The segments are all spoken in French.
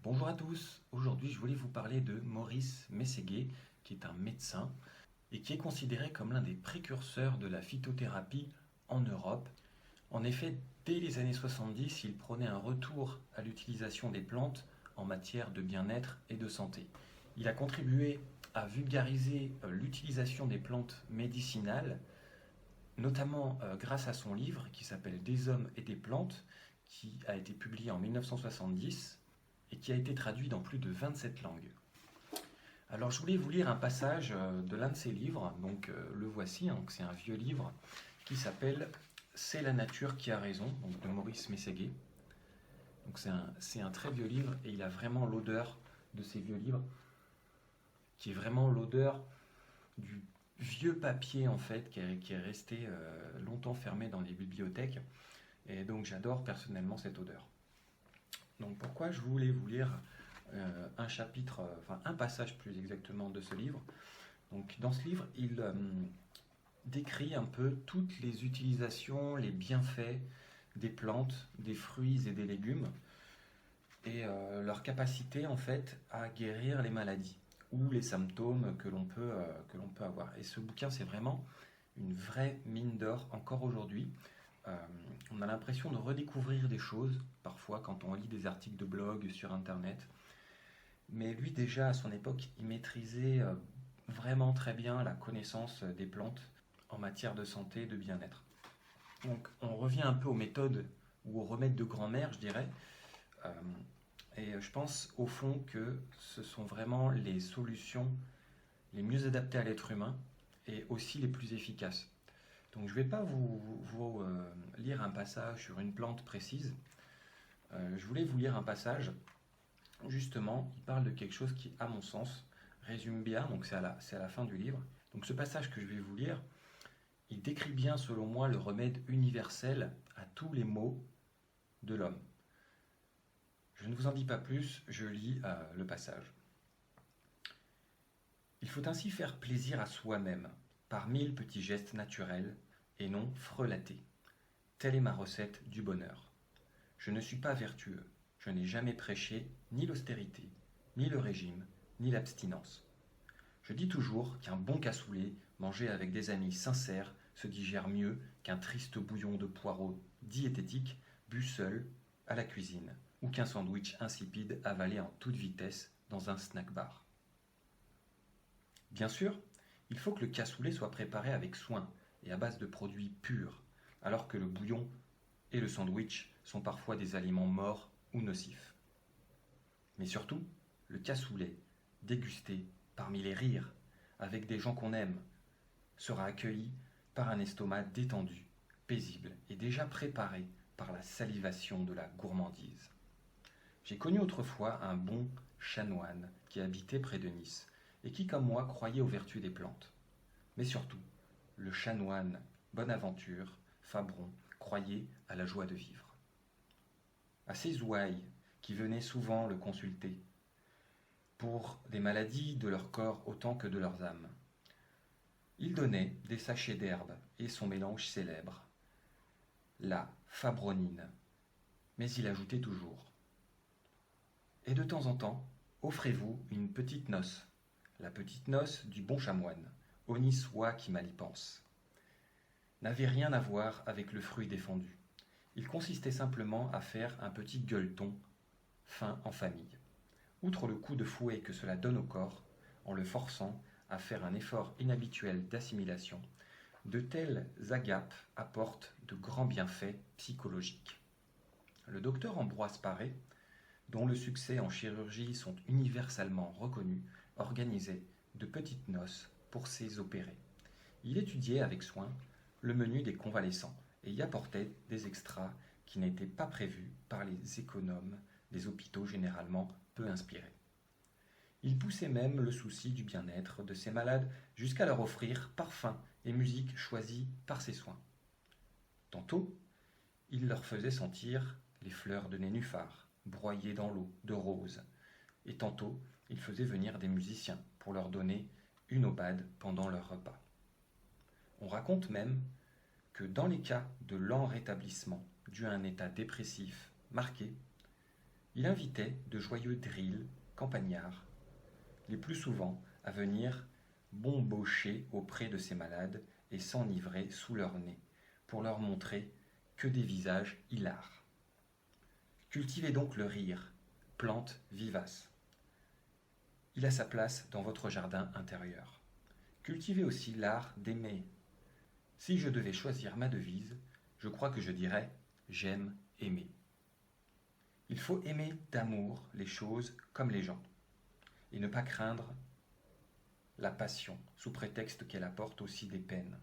Bonjour à tous, aujourd'hui je voulais vous parler de Maurice Mességuet, qui est un médecin et qui est considéré comme l'un des précurseurs de la phytothérapie en Europe. En effet, dès les années 70, il prônait un retour à l'utilisation des plantes en matière de bien-être et de santé. Il a contribué à vulgariser l'utilisation des plantes médicinales, notamment grâce à son livre qui s'appelle Des hommes et des plantes, qui a été publié en 1970 et qui a été traduit dans plus de 27 langues. Alors je voulais vous lire un passage de l'un de ses livres, donc le voici, donc c'est un vieux livre qui s'appelle C'est la nature qui a raison, donc de Maurice Mességuet. Donc c'est un très vieux livre et il a vraiment l'odeur de ces vieux livres, qui est vraiment l'odeur du vieux papier en fait, qui est resté longtemps fermé dans les bibliothèques. Et donc j'adore personnellement cette odeur. Donc pourquoi je voulais vous lire un chapitre, enfin un passage plus exactement de ce livre. Donc dans ce livre, il décrit un peu toutes les utilisations, les bienfaits des plantes, des fruits et des légumes et leur capacité en fait à guérir les maladies ou les symptômes que l'on peut avoir. Et ce bouquin, c'est vraiment une vraie mine d'or encore aujourd'hui. On a l'impression de redécouvrir des choses parfois quand on lit des articles de blog sur internet. Mais lui déjà à son époque, il maîtrisait vraiment très bien la connaissance des plantes en matière de santé et de bien-être. Donc on revient un peu aux méthodes ou aux remèdes de grand-mère, je dirais. Euh, et je pense au fond que ce sont vraiment les solutions les mieux adaptées à l'être humain et aussi les plus efficaces. Donc je ne vais pas vous lire un passage sur une plante précise. Je voulais vous lire un passage. Justement, il parle de quelque chose qui, à mon sens, résume bien, donc c'est à la fin du livre. Donc ce passage que je vais vous lire, il décrit bien, selon moi, le remède universel à tous les maux de l'homme. Je ne vous en dis pas plus, je lis le passage. Il faut ainsi faire plaisir à soi-même, par 1000 petits gestes naturels, et non frelatés. Telle est ma recette du bonheur. Je ne suis pas vertueux. Je n'ai jamais prêché ni l'austérité, ni le régime, ni l'abstinence. Je dis toujours qu'un bon cassoulet, mangé avec des amis sincères, se digère mieux qu'un triste bouillon de poireaux diététique, bu seul à la cuisine, ou qu'un sandwich insipide avalé en toute vitesse dans un snack bar. Bien sûr, il faut que le cassoulet soit préparé avec soin et à base de produits purs, alors que le bouillon et le sandwich sont parfois des aliments morts ou nocifs. Mais surtout, le cassoulet, dégusté parmi les rires, avec des gens qu'on aime, sera accueilli par un estomac détendu, paisible et déjà préparé par la salivation de la gourmandise. J'ai connu autrefois un bon chanoine qui habitait près de Nice et qui, comme moi, croyait aux vertus des plantes. Mais surtout, le chanoine Bonaventure Fabron croyait à la joie de vivre. À ses ouailles, qui venaient souvent le consulter, pour des maladies de leur corps autant que de leurs âmes. Il donnait des sachets d'herbes et son mélange célèbre, la fabronine, mais il ajoutait toujours. Et de temps en temps, offrez-vous une petite noce, la petite noce du bon chamoine, au niçois qui mal y pense. N'avait rien à voir avec le fruit défendu. Il consistait simplement à faire un petit gueuleton fin en famille. Outre le coup de fouet que cela donne au corps, en le forçant à faire un effort inhabituel d'assimilation, de telles agapes apportent de grands bienfaits psychologiques. Le docteur Ambroise Paré, dont le succès en chirurgie sont universellement reconnus, organisait de petites noces pour ses opérés. Il étudiait avec soin le menu des convalescents et y apportait des extras qui n'étaient pas prévus par les économes des hôpitaux généralement peu inspirés. Il poussait même le souci du bien-être de ses malades jusqu'à leur offrir parfums et musique choisis par ses soins. Tantôt, il leur faisait sentir les fleurs de nénuphar, broyées dans l'eau de rose, et tantôt, il faisait venir des musiciens pour leur donner une aubade pendant leur repas. On raconte même que dans les cas de lent rétablissement dû à un état dépressif marqué, Il invitait de joyeux drills campagnards, les plus souvent à venir bombocher auprès de ces malades et s'enivrer sous leur nez, pour leur montrer que des visages hilars. Cultivez donc le rire, plante vivace. Il a sa place dans votre jardin intérieur. Cultivez aussi l'art d'aimer. Si je devais choisir ma devise, je crois que je dirais « j'aime aimer ». Il faut aimer d'amour les choses comme les gens, et ne pas craindre la passion, sous prétexte qu'elle apporte aussi des peines.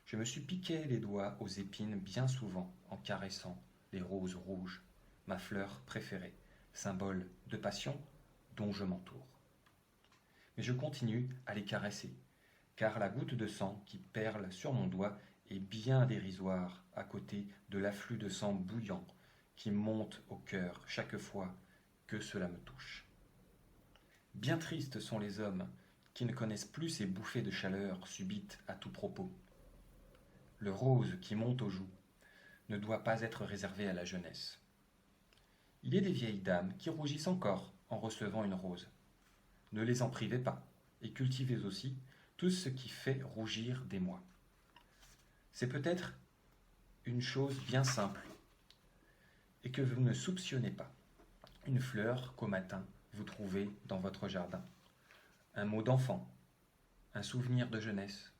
Je me suis piqué les doigts aux épines bien souvent en caressant les roses rouges, ma fleur préférée, symbole de passion dont je m'entoure. Mais je continue à les caresser, car la goutte de sang qui perle sur mon doigt est bien dérisoire à côté de l'afflux de sang bouillant qui monte au cœur chaque fois que cela me touche. Bien tristes sont les hommes qui ne connaissent plus ces bouffées de chaleur subites à tout propos. Le rose qui monte aux joues ne doit pas être réservé à la jeunesse. Il y a des vieilles dames qui rougissent encore en recevant une rose. Ne les en privez pas, et cultivez aussi tout ce qui fait rougir des mois. C'est peut-être une chose bien simple, et que vous ne soupçonnez pas. Une fleur qu'au matin vous trouvez dans votre jardin. Un mot d'enfant, un souvenir de jeunesse,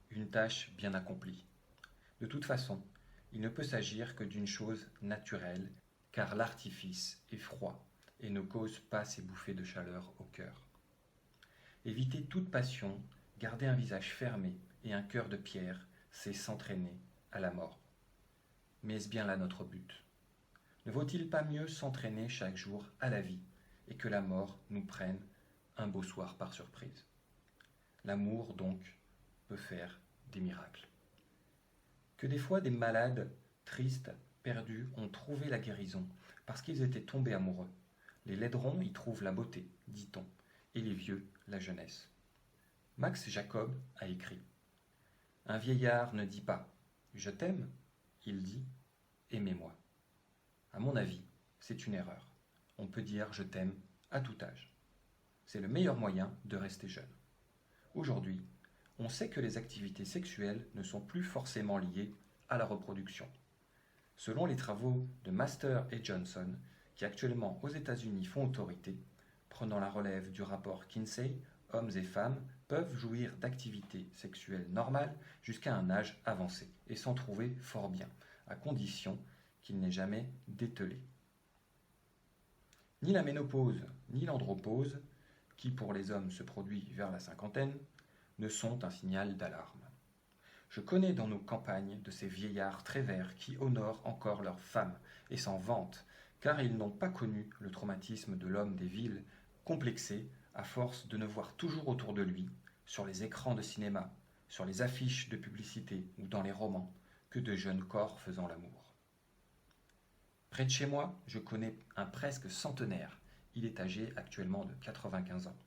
une tâche bien accomplie. De toute façon, il ne peut s'agir que d'une chose naturelle, car l'artifice est froid et ne cause pas ces bouffées de chaleur au cœur. Évitez toute passion, garder un visage fermé et un cœur de pierre, c'est s'entraîner à la mort. Mais est-ce bien là notre but ? Ne vaut-il pas mieux s'entraîner chaque jour à la vie et que la mort nous prenne un beau soir par surprise ? L'amour, donc, peut faire des miracles. Que des fois des malades, tristes, perdus, ont trouvé la guérison parce qu'ils étaient tombés amoureux. Les laiderons y trouvent la beauté, dit-on, et les vieux, la jeunesse. Max Jacob a écrit « Un vieillard ne dit pas « je t'aime », il dit « aimez-moi ». À mon avis, c'est une erreur. On peut dire « je t'aime » à tout âge. C'est le meilleur moyen de rester jeune. Aujourd'hui, on sait que les activités sexuelles ne sont plus forcément liées à la reproduction. Selon les travaux de Master et Johnson, qui actuellement aux États-Unis font autorité, prenant la relève du rapport Kinsey, hommes et femmes peuvent jouir d'activités sexuelles normales jusqu'à un âge avancé et s'en trouver fort bien, à condition qu'il n'ait jamais dételé. Ni la ménopause ni l'andropause, qui pour les hommes se produit vers la cinquantaine, ne sont un signal d'alarme. Je connais dans nos campagnes de ces vieillards très verts qui honorent encore leurs femmes et s'en vantent, car ils n'ont pas connu le traumatisme de l'homme des villes, complexé à force de ne voir toujours autour de lui, sur les écrans de cinéma, sur les affiches de publicité ou dans les romans, que de jeunes corps faisant l'amour. Près de chez moi, je connais un presque centenaire, il est âgé actuellement de 95 ans,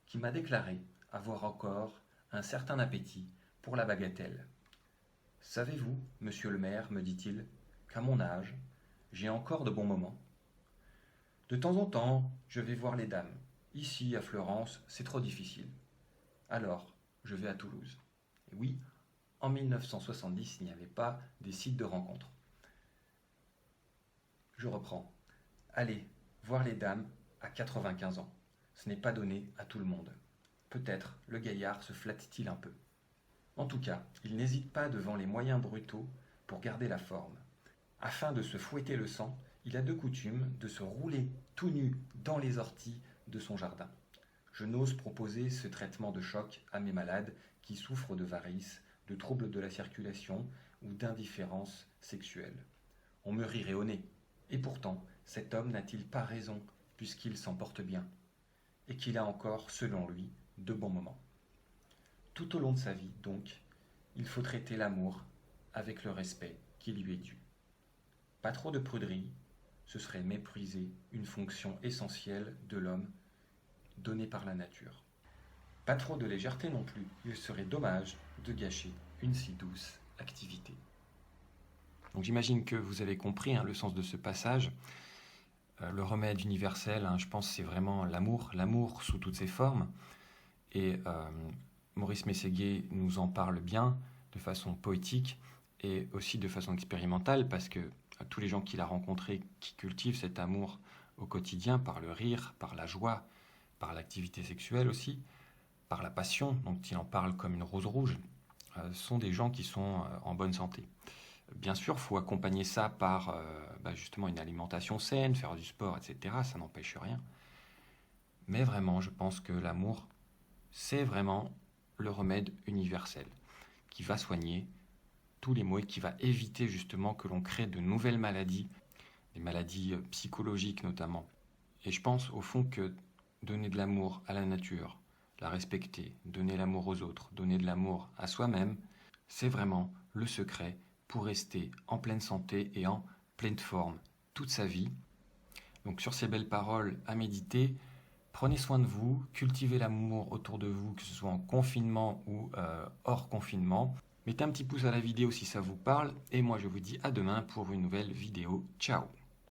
qui m'a déclaré avoir encore un certain appétit pour la bagatelle. « Savez-vous, monsieur le maire, me dit-il, qu'à mon âge, j'ai encore de bons moments. De temps en temps, je vais voir les dames. Ici, à Florence, c'est trop difficile. Alors, je vais à Toulouse. » Et oui, en 1970, il n'y avait pas des sites de rencontres. Je reprends. Allez, voir les dames à 95 ans. Ce n'est pas donné à tout le monde. Peut-être le gaillard se flatte-t-il un peu. En tout cas, il n'hésite pas devant les moyens brutaux pour garder la forme. Afin de se fouetter le sang, il a de coutume de se rouler tout nu dans les orties de son jardin. Je n'ose proposer ce traitement de choc à mes malades qui souffrent de varices, de troubles de la circulation ou d'indifférence sexuelle. On me rirait au nez. Et pourtant, cet homme n'a-t-il pas raison puisqu'il s'en porte bien et qu'il a encore, selon lui, de bons moments. Tout au long de sa vie, donc, il faut traiter l'amour avec le respect qui lui est dû. Pas trop de pruderie, ce serait mépriser une fonction essentielle de l'homme donnée par la nature. Pas trop de légèreté non plus, il serait dommage de gâcher une si douce activité. Donc j'imagine que vous avez compris le sens de ce passage. Le remède universel, je pense, c'est vraiment l'amour sous toutes ses formes. Et Maurice Mességuet nous en parle bien, de façon poétique et aussi de façon expérimentale, parce que tous les gens qu'il a rencontrés qui cultivent cet amour au quotidien, par le rire, par la joie, par l'activité sexuelle aussi, par la passion, dont il en parle comme une rose rouge, sont des gens qui sont en bonne santé. Bien sûr, il faut accompagner ça par justement une alimentation saine, faire du sport, etc. Ça n'empêche rien. Mais vraiment, je pense que l'amour, c'est vraiment le remède universel qui va soigner tous les maux et qui va éviter justement que l'on crée de nouvelles maladies, des maladies psychologiques notamment. Et je pense au fond que donner de l'amour à la nature, la respecter, donner l'amour aux autres, donner de l'amour à soi-même, c'est vraiment le secret pour rester en pleine santé et en pleine forme toute sa vie. Donc sur ces belles paroles à méditer, prenez soin de vous, cultivez l'amour autour de vous, que ce soit en confinement ou hors confinement. Mettez un petit pouce à la vidéo si ça vous parle, et moi je vous dis à demain pour une nouvelle vidéo. Ciao!